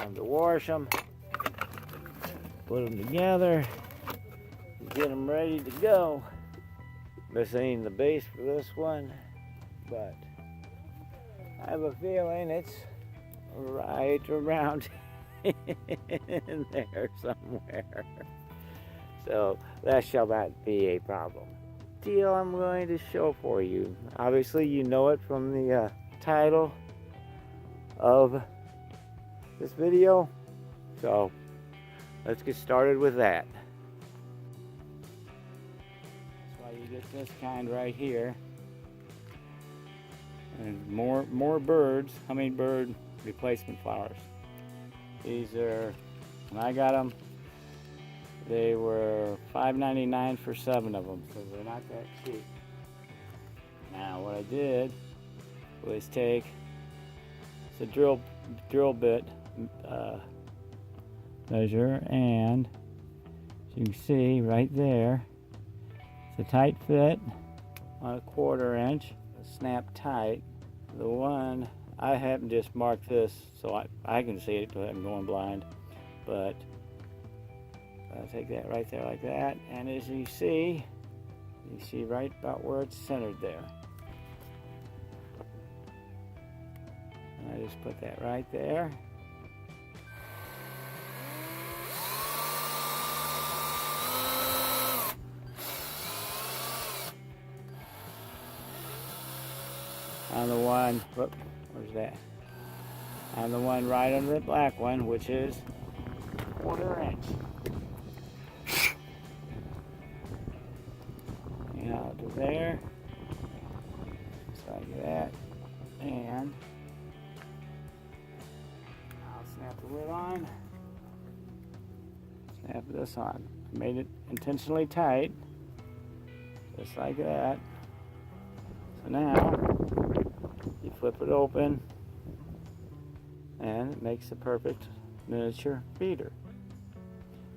Time to wash them, put them together, get them ready to go. This ain't the base for this one, but I have a feeling it's right around in there somewhere. So that shall not be a problem. Deal I'm going to show for you. Obviously you know it from the title of this video. So let's get started with that. That's why you get this kind right here. And more birds, hummingbird replacement flowers. These are, when I got them, they were $5.99 for 7 of them, so they're not that cheap. Now what I did was take the drill bit measure, and as you can see right there, it's a tight fit on a 1/4 inch, snap tight. The one I haven't just marked this so I can see it because I'm going blind, but I'll take that right there like that, and as you see right about where it's centered there. And I just put that right there. On the one, whoop, where's that? On the one right under the black one, which is 1/4 inch. And out to there, just like that, and I'll snap the lid on, snap this on. I made it intentionally tight, just like that. So now, you flip it open, and it makes the perfect miniature feeder,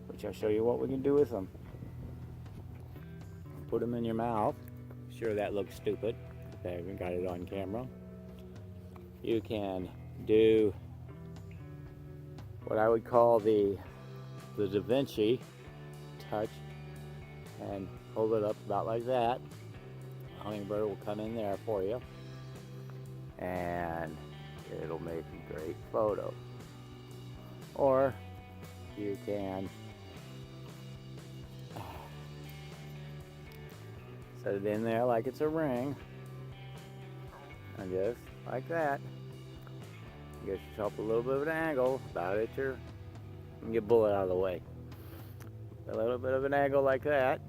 which I'll show you what we can do with them. Put them in your mouth. Sure, that looks stupid. I haven't got it on camera. You can do what I would call the Da Vinci touch, and hold it up about like that. Hummingbird will come in there for you, and it'll make a great photo. Or you can set it in there like it's a ring, and just like that, get yourself a little bit of an angle about at your, and get bullet out of the way. A little bit of an angle like that,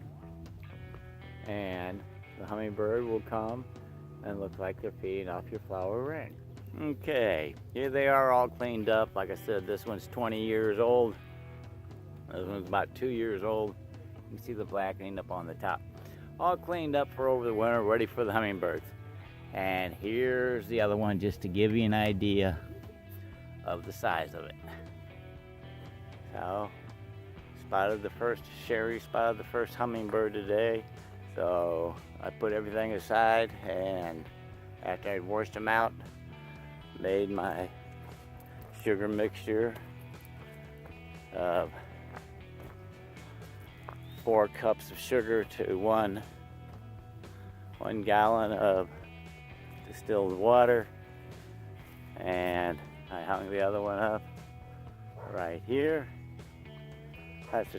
and the hummingbird will come and look like they're feeding off your flower ring. Okay, here they are all cleaned up. Like I said, this one's 20 years old. This one's about 2 years old. You can see the blackening up on the top. All cleaned up for over the winter, ready for the hummingbirds. And here's the other one, just to give you an idea of the size of it. So, Sherry spotted the first hummingbird today. So I put everything aside, and after I'd washed them out, made my sugar mixture of 4 cups of sugar to one gallon of distilled water, and I hung the other one up right here. That's